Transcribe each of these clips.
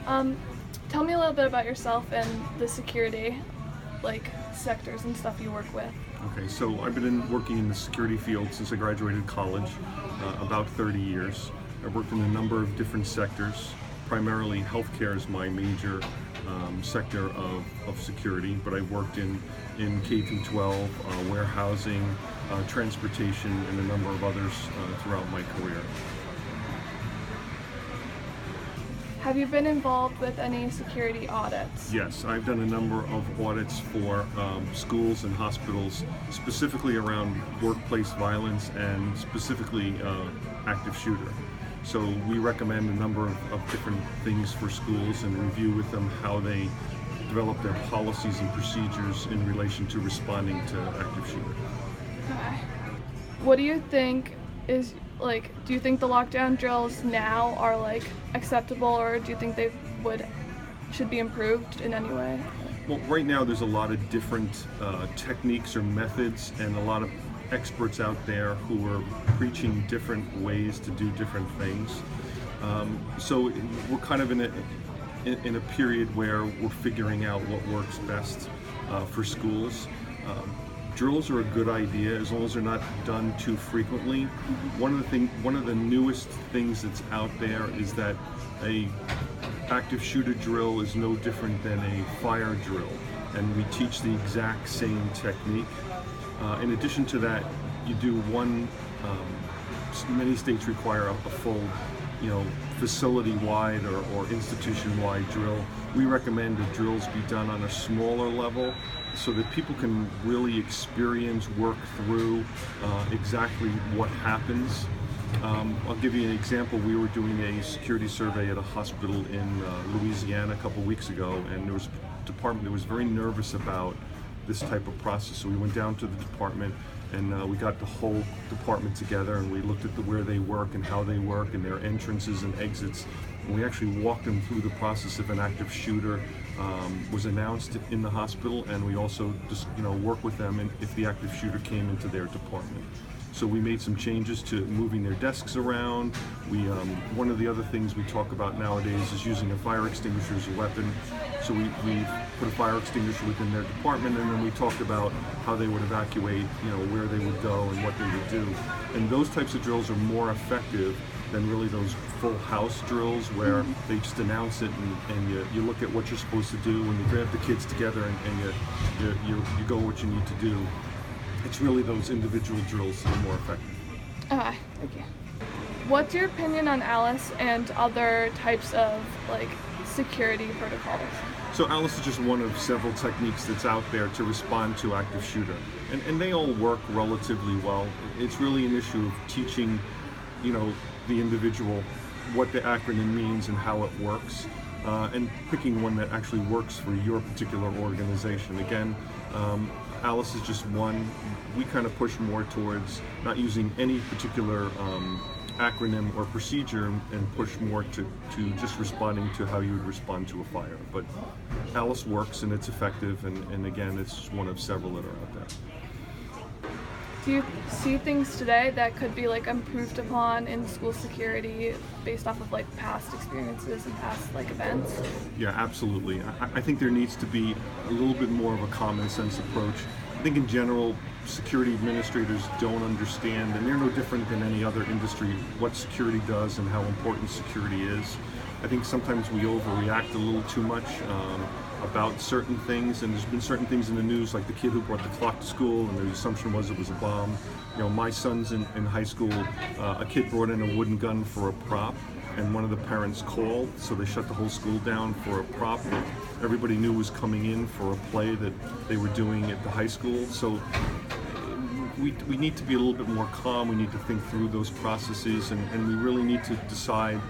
Um, Tell me a little bit about yourself and the security, sectors and stuff you work with. Okay, so I've been working in the security field since I graduated college, about 30 years. I've worked in a number of different sectors. Primarily healthcare is my major sector of security, but I've worked in K through 12, warehousing, transportation, and a number of others throughout my career. Have you been involved with any security audits? Yes, I've done a number of audits for schools and hospitals, specifically around workplace violence and specifically active shooter. So we recommend a number of different things for schools and review with them how they develop their policies and procedures in relation to responding to active shooter. Okay. What do you think do you think the lockdown drills now are acceptable, or do you think they should be improved in any way? Well, right now there's a lot of different techniques or methods and a lot of experts out there who are preaching different ways to do different things. So we're kind of in a period where we're figuring out what works best for schools. Drills are a good idea as long as they're not done too frequently. One of the newest things that's out there is that a active shooter drill is no different than a fire drill, and we teach the exact same technique. In addition to that, you do many states require a full, facility-wide or institution-wide drill. We recommend that drills be done on a smaller level so that people can really experience, work through exactly what happens. I'll give you an example. We were doing a security survey at a hospital in Louisiana a couple weeks ago, and there was a department that was very nervous about this type of process. So we went down to the department and we got the whole department together and we looked at where they work and how they work and their entrances and exits. And we actually walked them through the process if an active shooter was announced in the hospital, and we also just work with them if the active shooter came into their department. So we made some changes to moving their desks around. One of the other things we talk about nowadays is using a fire extinguisher as a weapon. So we put a fire extinguisher within their department, and then we talked about how they would evacuate, where they would go and what they would do. And those types of drills are more effective than really those full house drills where they just announce it and you look at what you're supposed to do and you grab the kids together and you go what you need to do. It's really those individual drills that are more effective. Okay, thank you. What's your opinion on ALICE and other types of security protocols? So ALICE is just one of several techniques that's out there to respond to active shooter. And they all work relatively well. It's really an issue of teaching, the individual what the acronym means and how it works, and picking one that actually works for your particular organization. Again, ALICE is just one. We kind of push more towards not using any particular acronym or procedure and push more to just responding to how you would respond to a fire. But ALICE works and it's effective, and again, it's just one of several that are out there. Do you see things today that could be improved upon in school security based off of past experiences and past events? Yeah, absolutely. I think there needs to be a little bit more of a common sense approach. I think in general, security administrators don't understand, and they're no different than any other industry, what security does and how important security is. I think sometimes we overreact a little too much about certain things, and there's been certain things in the news, like the kid who brought the clock to school and the assumption was it was a bomb. My son's in high school, a kid brought in a wooden gun for a prop, and one of the parents called, so they shut the whole school down for a prop that everybody knew was coming in for a play that they were doing at the high school. So we need to be a little bit more calm. We need to think through those processes, and we really need to decide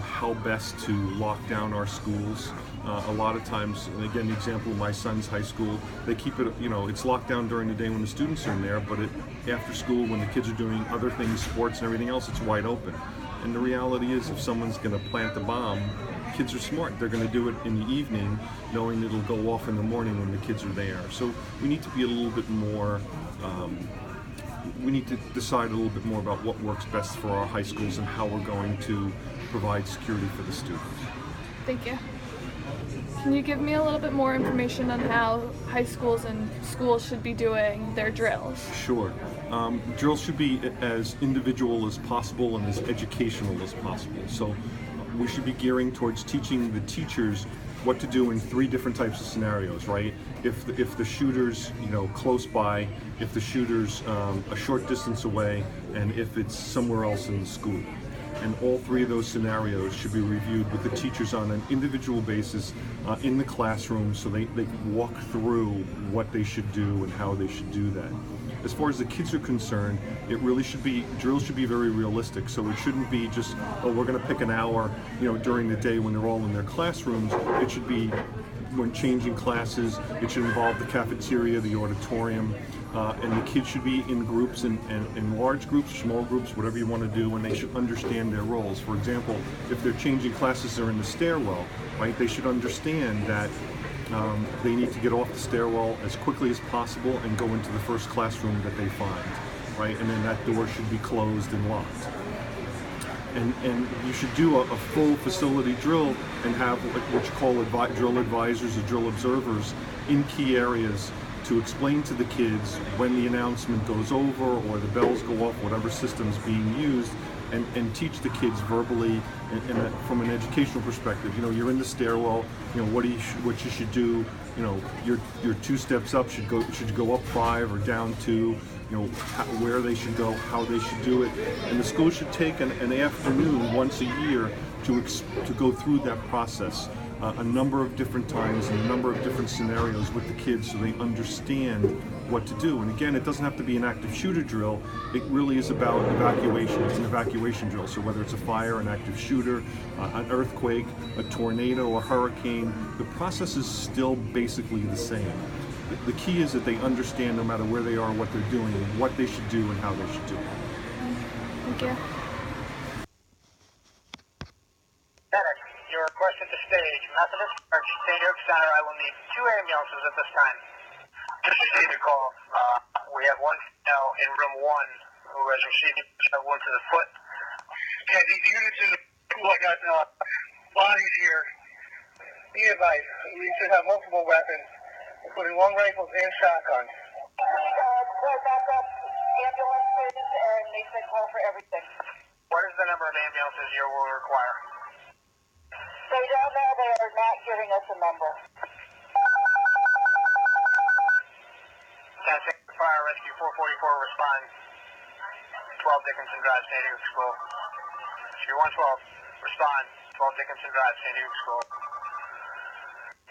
how best to lock down our schools. A lot of times, and again, the example of my son's high school, they keep it, it's locked down during the day when the students are in there, but after school, when the kids are doing other things, sports and everything else, it's wide open. And the reality is, if someone's going to plant a bomb, kids are smart. They're going to do it in the evening, knowing it'll go off in the morning when the kids are there. So we need to be a little bit more, we need to decide a little bit more about what works best for our high schools and how we're going to provide security for the students. Thank you. Can you give me a little bit more information on how high schools and schools should be doing their drills? Sure. Drills should be as individual as possible and as educational as possible. So we should be gearing towards teaching the teachers what to do in three different types of scenarios, right? If the shooter's close by, if the shooter's a short distance away, and if it's somewhere else in the school. And all three of those scenarios should be reviewed with the teachers on an individual basis in the classroom, so they can walk through what they should do and how they should do that. As far as the kids are concerned, drills should be very realistic. So it shouldn't be just, oh, we're going to pick an hour, during the day when they're all in their classrooms. It should be when changing classes. It should involve the cafeteria, the auditorium, and the kids should be in groups, in large groups, small groups, whatever you want to do, and they should understand their roles. For example, if they're changing classes, they're in the stairwell, right? They should understand that they need to get off the stairwell as quickly as possible and go into the first classroom that they find, right? And then that door should be closed and locked. And you should do a full facility drill and have what you call drill advisors or drill observers in key areas to explain to the kids when the announcement goes over or the bells go off, whatever system's being used, and teach the kids verbally and from an educational perspective. You're in the stairwell. What you should do. Your 2 steps up should you go up 5 or down 2. Where they should go, how they should do it, and the school should take an afternoon once a year to go through that process a number of different times in a number of different scenarios with the kids, so they understand what to do. And again, it doesn't have to be an active shooter drill. It really is about evacuation. It's an evacuation drill. So whether it's a fire, an active shooter, an earthquake, a tornado, a hurricane, the process is still basically the same. The key is that they understand, no matter where they are, what they're doing, what they should do, and how they should do it. Thank you. Medic, your request at the stage. Methodist Church, St. Luke Center. I will need 2 ambulances at this time. Just received a call. We have one now in room 1 who has received a wound to the foot. Okay, these units in the pool, I got bodies here. Be advised, we should have multiple weapons, including long rifles and shotguns. Call backup ambulances, and they said call for everything. What is the number of ambulances you will require? They don't know. They are not giving us a number. Fire Rescue 444 respond. 12 Dickinson Drive, St. Luke's School. Rescue 112 respond. 12 Dickinson Drive, St. Luke's School.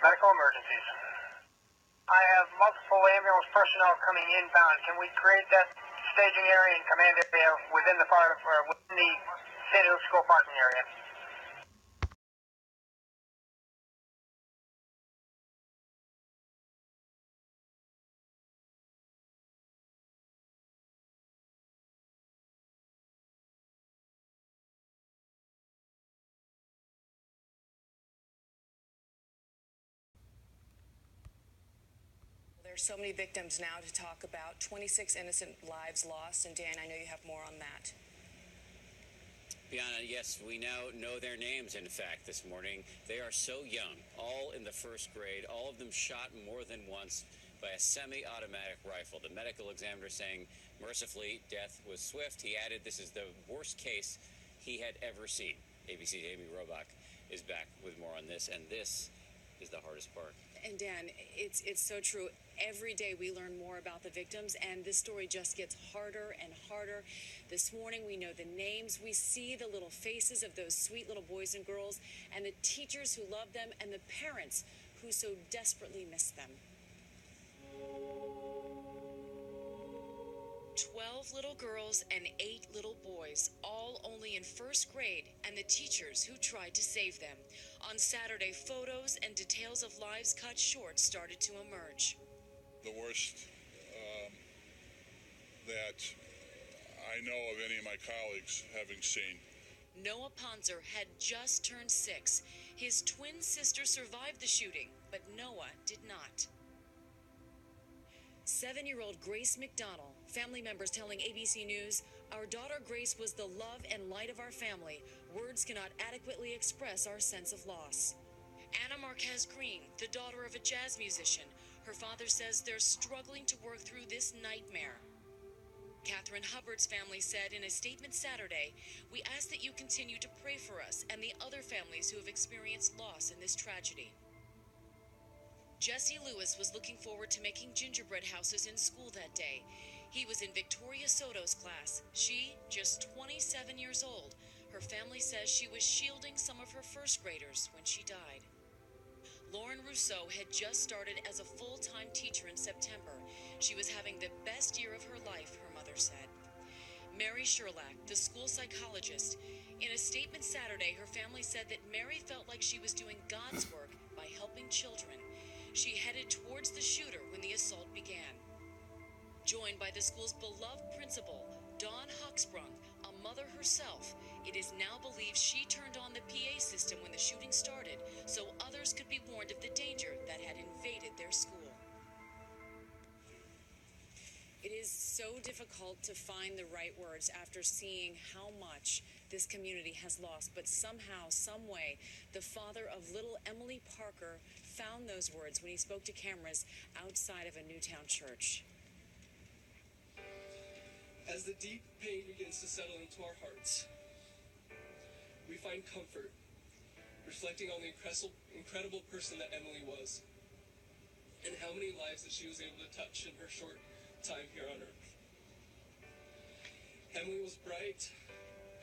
Medical emergencies. I have multiple ambulance personnel coming inbound. Can we create that staging area and command area within the St. Luke's School parking area? There's so many victims now to talk about. 26 innocent lives lost, and Dan, I know you have more on that. Bianna, yes, we now know their names, in fact, this morning. They are so young, all in the first grade, all of them shot more than once by a semi-automatic rifle. The medical examiner saying, mercifully, death was swift. He added this is the worst case he had ever seen. ABC's Amy Robach is back with more on this, and this is the hardest part. And Dan, it's so true. Every day we learn more about the victims, and this story just gets harder and harder. This morning we know the names. We see the little faces of those sweet little boys and girls, and the teachers who love them, and the parents who so desperately miss them. 12 little girls and 8 little boys, all only in first grade, and the teachers who tried to save them. On Saturday, photos and details of lives cut short started to emerge. The worst that I know of any of my colleagues having seen. Noah Ponzer had just turned 6. His twin sister survived the shooting, but Noah did not. 7-year-old Grace McDonald, family members telling ABC News, our daughter Grace was the love and light of our family. Words cannot adequately express our sense of loss. Anna Marquez Green, the daughter of a jazz musician, her father says they're struggling to work through this nightmare. Catherine Hubbard's family said in a statement Saturday, "We ask that you continue to pray for us and the other families who have experienced loss in this tragedy." Jesse Lewis was looking forward to making gingerbread houses in school that day. He was in Victoria Soto's class. She, just 27 years old. Her family says she was shielding some of her first graders when she died. Lauren Rousseau had just started as a full-time teacher in September. She was having the best year of her life, her mother said. Mary Sherlack, the school psychologist, in a statement Saturday, her family said that Mary felt like she was doing God's work by helping children. She headed towards the shooter when the assault began. Joined by the school's beloved principal, Dawn Hucksprung, a mother herself, it is now believed she turned on the PA system when the shooting started so others could be warned of the danger that had invaded their school. It is so difficult to find the right words after seeing how much this community has lost, but somehow, some way, the father of little Emily Parker found those words when he spoke to cameras outside of a Newtown church. As the deep pain begins to settle into our hearts, we find comfort, reflecting on the incredible person that Emily was, and how many lives that she was able to touch in her short time here on earth. Emily was bright,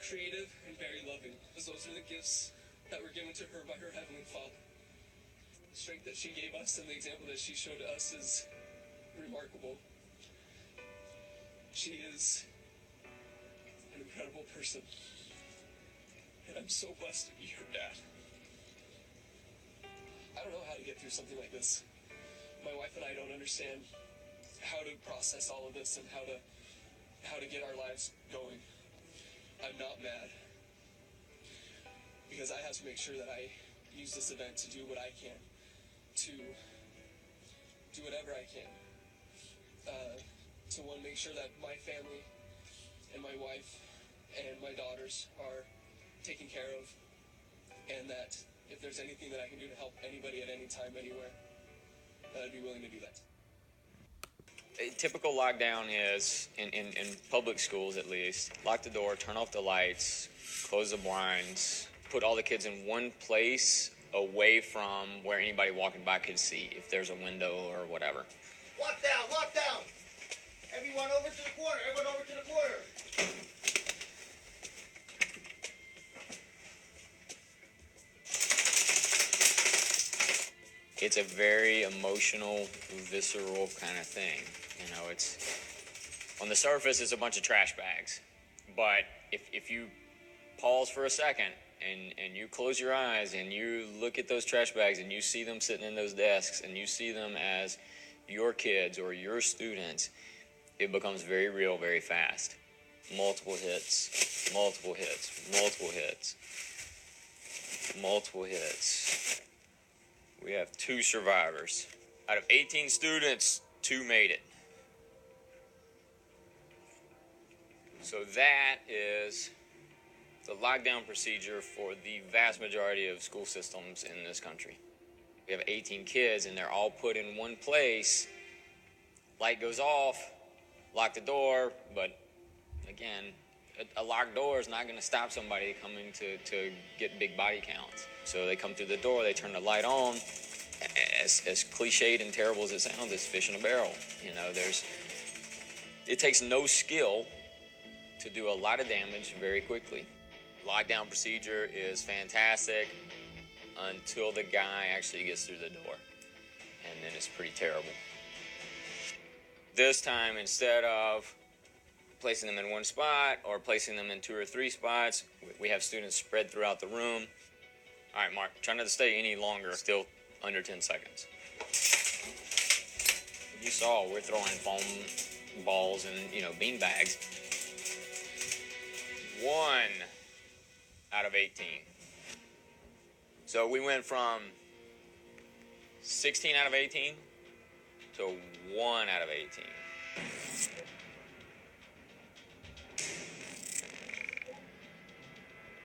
creative, and very loving, because those are the gifts that were given to her by her Heavenly Father. The strength that she gave us and the example that she showed to us is remarkable. She is an incredible person, and I'm so blessed to be her dad. I don't know how to get through something like this. My wife and I don't understand how to process all of this and how to get our lives going. I'm not mad, because I have to make sure that I use this event to do what I can, to do whatever I can, to one, make sure that my family and my wife and my daughters are taken care of, and that if there's anything that I can do to help anybody at any time, anywhere, that I'd be willing to do that. A typical lockdown is, in public schools at least, lock the door, turn off the lights, close the blinds, put all the kids in one place away from where anybody walking by could see, if there's a window or whatever. Lock down, lock down! Everyone over to the corner, everyone over to the corner! It's a very emotional, visceral kind of thing. You know, it's, on the surface, it's a bunch of trash bags. But if you pause for a second and you close your eyes and you look at those trash bags and you see them sitting in those desks and you see them as your kids or your students, it becomes very real very fast. Multiple hits, multiple hits, multiple hits, multiple hits. We have 2 survivors. Out of 18 students, 2 made it. So that is the lockdown procedure for the vast majority of school systems in this country. We have 18 kids and they're all put in one place. Light goes off, lock the door, but again, a locked door is not going to stop somebody coming to get big body counts. So they come through the door, they turn the light on. As cliched and terrible as it sounds, it's fish in a barrel. You know, it takes no skill to do a lot of damage very quickly. Lockdown procedure is fantastic until the guy actually gets through the door, and then it's pretty terrible. This time, instead of placing them in one spot or placing them in 2 or 3 spots, we have students spread throughout the room. All right, Mark, try not to stay any longer, still under 10 seconds. You saw we're throwing foam balls and, bean bags. 1 out of 18. So we went from 16 out of 18 to 1 out of 18.